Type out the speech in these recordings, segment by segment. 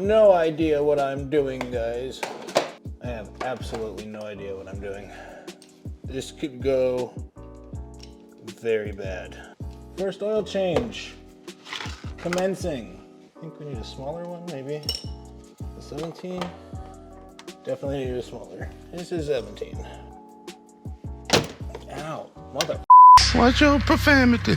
no idea what I'm doing, guys. I have absolutely no idea what I'm doing. This could go very bad. First oil change, commencing. I think we need a smaller one, maybe. A 17? Definitely need a smaller. This is 17. Ow, mother. Watch your profanity.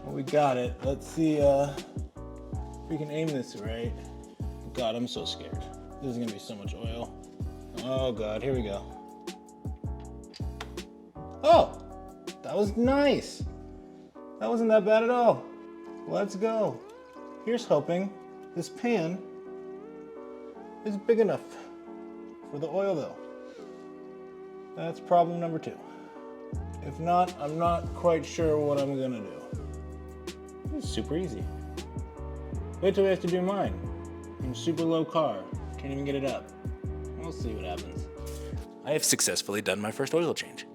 Well, we got it. Let's see if we can aim this right. God, I'm so scared. This is gonna be so much oil. Oh God, here we go. Oh, that was nice. That wasn't that bad at all. Let's go. Here's hoping this pan is big enough for the oil though. That's problem number 2. If not, I'm not quite sure what I'm gonna do. It's super easy. Wait till we have to do mine. I'm super low car, can't even get it up. We'll see what happens. I have successfully done my first oil change.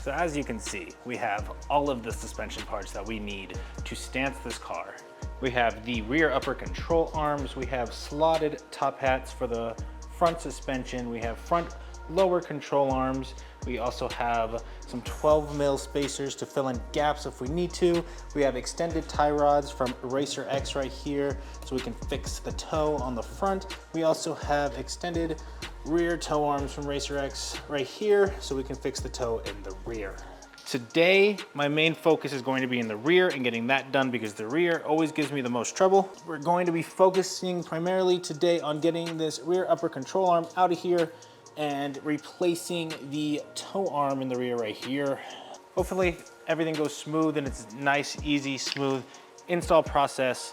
So as you can see, we have all of the suspension parts that we need to stance this car. We have the rear upper control arms, we have slotted top hats for the front suspension, we have front lower control arms, we also have some 12 mil spacers to fill in gaps if we need to. We have extended tie rods from Racer X right here so we can fix the toe on the front. We also have extended rear toe arms from Racer X right here so we can fix the toe in the rear. Today, my main focus is going to be in the rear and getting that done because the rear always gives me the most trouble. We're going to be focusing primarily today on getting this rear upper control arm out of here and replacing the toe arm in the rear right here. Hopefully everything goes smooth and it's nice, easy, smooth install process.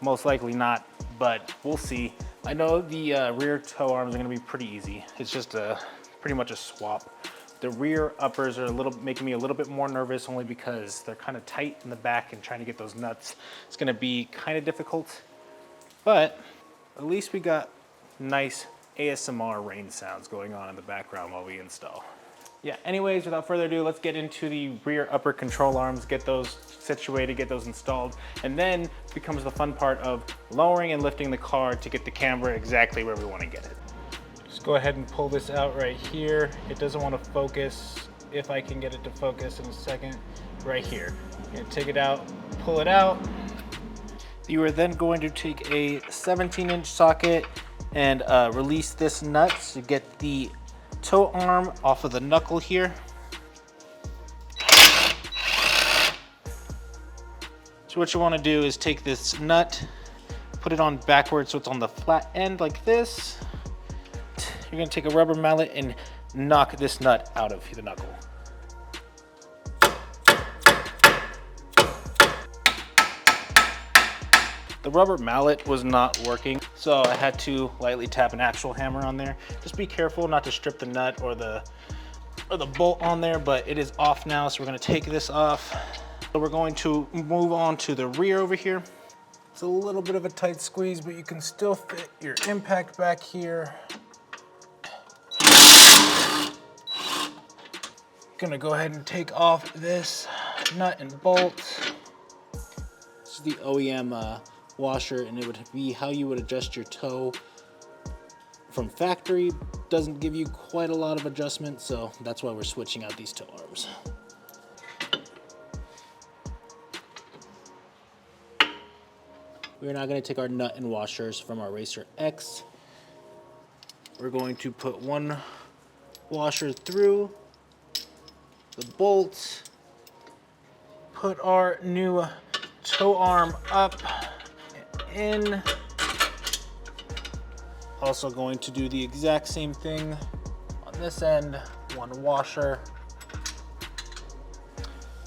Most likely not, but we'll see. I know the rear toe arms are gonna be pretty easy. It's just pretty much a swap. The rear uppers are making me a little bit more nervous only because they're kind of tight in the back and trying to get those nuts. It's gonna be kind of difficult, but at least we got nice ASMR rain sounds going on in the background while we install. Yeah, anyways, without further ado, let's get into the rear upper control arms, get those situated, get those installed, and then becomes the fun part of lowering and lifting the car to get the camera exactly where we want to get it. Just go ahead and pull this out right here. It doesn't want to focus, if I can get it to focus in a second, right here. You're gonna take it out, pull it out. You are then going to take a 17-inch socket and release this nut to get the toe arm off of the knuckle here. So what you want to do is take this nut, put it on backwards so it's on the flat end like this. You're going to take a rubber mallet and knock this nut out of the knuckle. The rubber mallet was not working, so I had to lightly tap an actual hammer on there. Just be careful not to strip the nut or the bolt on there, but it is off now, so we're gonna take this off. So we're going to move on to the rear over here. It's a little bit of a tight squeeze, but you can still fit your impact back here. Gonna go ahead and take off this nut and bolt. This is the OEM washer, and it would be how you would adjust your toe from factory. Doesn't give you quite a lot of adjustment, so that's why we're switching out these toe arms. We're now going to take our nut and washers from our Racer X. We're going to put one washer through the bolt, put our new toe arm up in. Also going to do the exact same thing on this end, one washer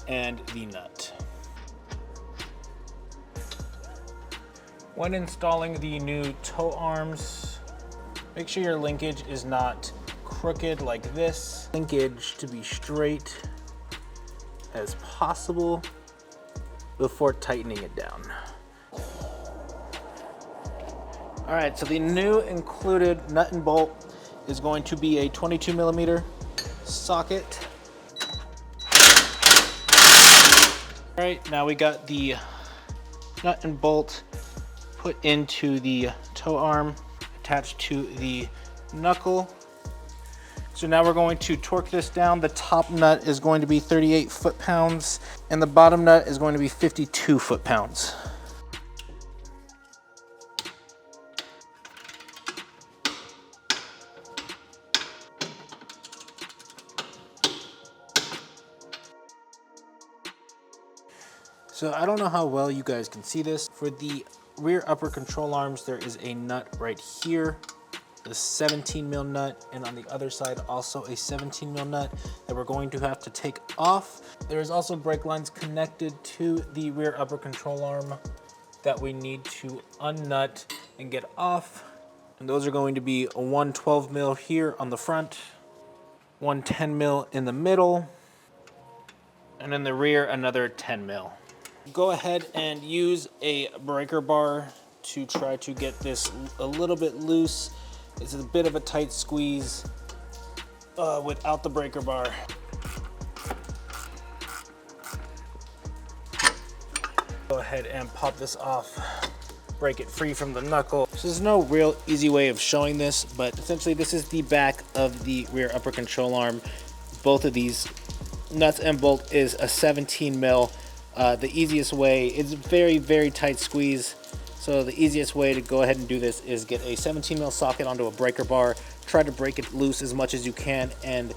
and the nut. When installing the new toe arms, make sure your linkage is not crooked like this. Linkage to be straight as possible before tightening it down. All right, so the new included nut and bolt is going to be a 22 millimeter socket. All right, now we got the nut and bolt put into the toe arm, attached to the knuckle. So now we're going to torque this down. The top nut is going to be 38 foot-pounds, and the bottom nut is going to be 52 foot-pounds. So I don't know how well you guys can see this. For the rear upper control arms, there is a nut right here, the 17 mil nut, and on the other side also a 17 mil nut that we're going to have to take off. There is also brake lines connected to the rear upper control arm that we need to unnut and get off. And those are going to be a 112 mil here on the front, 110 mil in the middle, and in the rear another 10 mil. Go ahead and use a breaker bar to try to get this a little bit loose. It's a bit of a tight squeeze without the breaker bar. Go ahead and pop this off, break it free from the knuckle. So there's no real easy way of showing this, but essentially this is the back of the rear upper control arm. Both of these nuts and bolt is a 17 mil. The easiest way, it's a very, very tight squeeze. So the easiest way to go ahead and do this is get a 17 mil socket onto a breaker bar, try to break it loose as much as you can, and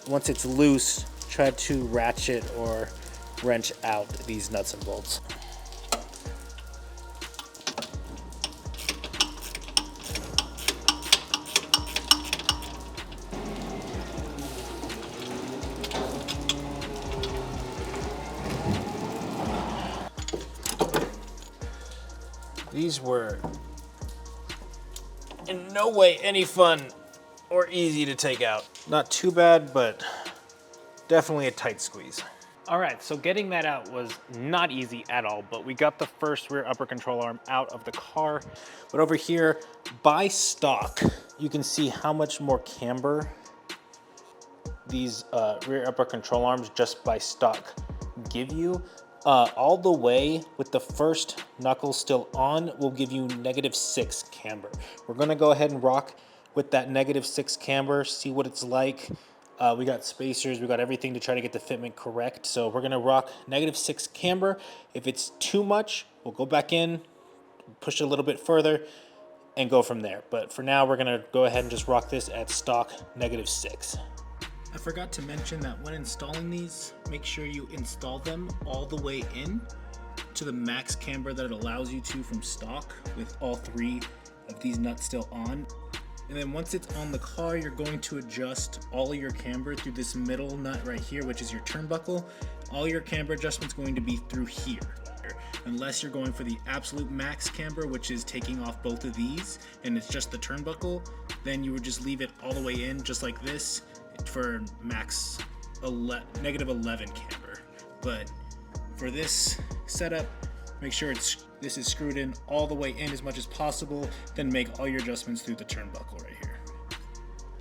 once it's loose, try to ratchet or wrench out these nuts and bolts. These were in no way any fun or easy to take out. Not too bad, but definitely a tight squeeze. All right, so getting that out was not easy at all, but we got the first rear upper control arm out of the car. But over here, by stock, you can see how much more camber these rear upper control arms just by stock give you. All the way with the first knuckle still on will give you -6 camber. We're gonna go ahead and rock with that -6 camber, see what it's like. We got spacers, we got everything to try to get the fitment correct. So we're gonna rock -6 camber. If it's too much, we'll go back in, push it a little bit further, and go from there. But for now, we're gonna go ahead and just rock this at stock -6. I forgot to mention that when installing these, make sure you install them all the way in to the max camber that it allows you to from stock with all 3 of these nuts still on. And then once it's on the car, you're going to adjust all of your camber through this middle nut right here, which is your turnbuckle. All your camber adjustment's going to be through here. Unless you're going for the absolute max camber, which is taking off both of these, and it's just the turnbuckle, then you would just leave it all the way in just like this for max -11 camber. But for this setup, make sure this is screwed in all the way in as much as possible, then make all your adjustments through the turnbuckle right here.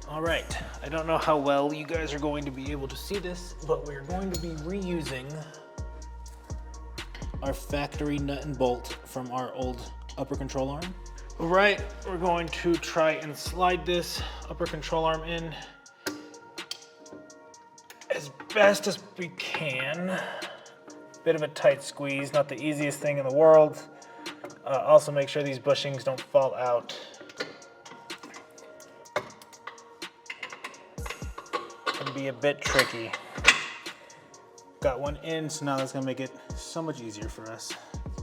All right, I don't know how well you guys are going to be able to see this, but we're going to be reusing our factory nut and bolt from our old upper control arm. All right, we're going to try and slide this upper control arm in as best as we can. Bit of a tight squeeze, not the easiest thing in the world. Also make sure these bushings don't fall out. Can be a bit tricky. Got one in, so now that's gonna make it so much easier for us.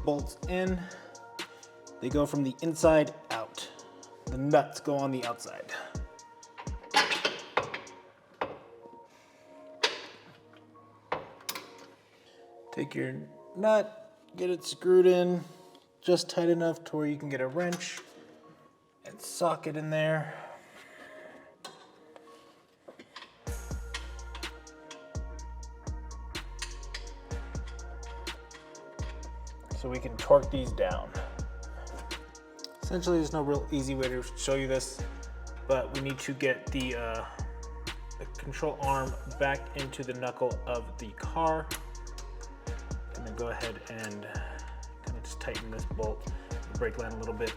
Bolts in, they go from the inside out. The nuts go on the outside. Take your nut, get it screwed in just tight enough to where you can get a wrench and sock it in there. So we can torque these down. Essentially, there's no real easy way to show you this, but we need to get the control arm back into the knuckle of the car. And then go ahead and kind of just tighten this bolt, the brake line a little bit.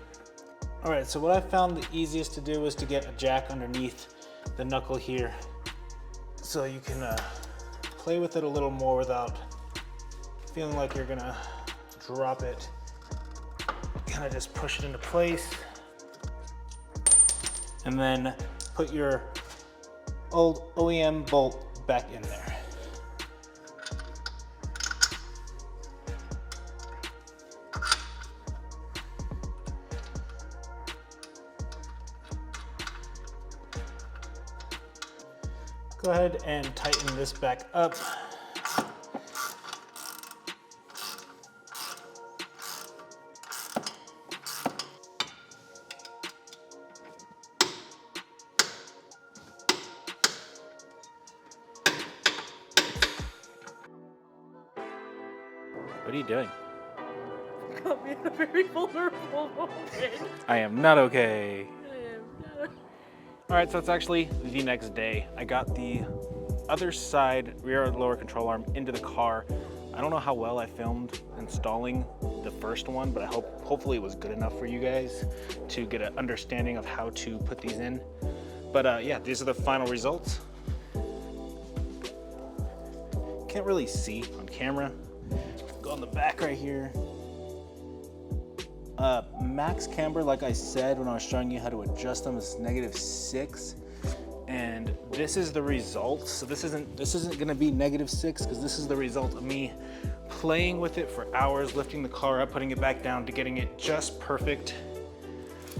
All right, so what I found the easiest to do is to get a jack underneath the knuckle here, so you can play with it a little more without feeling like you're gonna drop it. Kind of just push it into place, and then put your old OEM bolt back in there. Go ahead and tighten this back up. What are you doing? You got me in a very vulnerable moment. I am not okay. I am not. All right, so it's actually the next day. I got the other side rear lower control arm into the car. I don't know how well I filmed installing the first one, but I hopefully it was good enough for you guys to get an understanding of how to put these in. But yeah, these are the final results. Can't really see on camera. Go on the back right here. Max camber, like I said when I was showing you how to adjust them, is -6, and this is the result. So this isn't going to be -6 because this is the result of me playing with it for hours, lifting the car up, putting it back down to getting it just perfect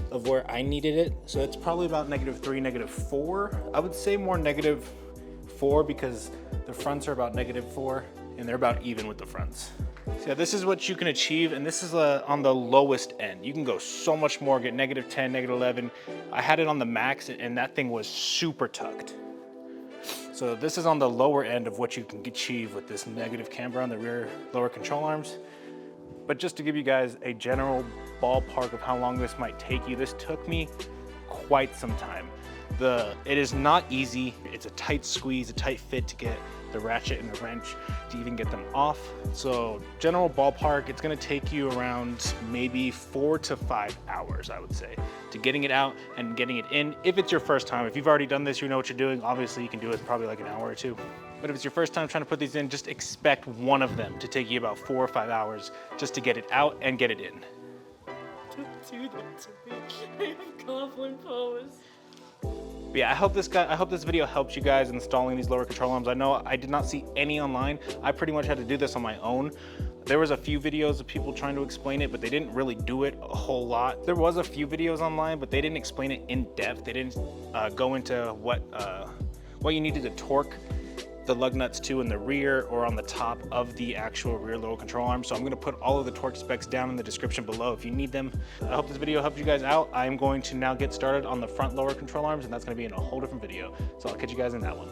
of where I needed it. So it's probably about -3, -4. I would say more -4 because the fronts are about -4 and they're about even with the fronts. So yeah, this is what you can achieve, and this is on the lowest end. You can go so much more, get -10, -11. I had it on the max, and that thing was super tucked. So this is on the lower end of what you can achieve with this negative camber on the rear lower control arms. But just to give you guys a general ballpark of how long this might take you, this took me quite some time. It is not easy. It's a tight squeeze, a tight fit to get the ratchet and the wrench to even get them off. So general ballpark, it's gonna take you around maybe 4 to 5 hours, I would say, to getting it out and getting it in. If it's your first time, if you've already done this, you know what you're doing, obviously you can do it probably like an hour or 2. But if it's your first time trying to put these in, just expect one of them to take you about 4 or 5 hours just to get it out and get it in. Don't do that to me. I have goblin pose. But yeah, I hope this video helps you guys installing these lower control arms. I know I did not see any online. I pretty much had to do this on my own. There was a few videos of people trying to explain it, but they didn't really do it a whole lot. There was a few videos online, but they didn't explain it in depth. They didn't go into what you needed to torque the lug nuts to in the rear or on the top of the actual rear lower control arm. So I'm gonna put all of the torque specs down in the description below if you need them. I hope this video helped you guys out. I'm going to now get started on the front lower control arms, and that's gonna be in a whole different video. So I'll catch you guys in that one.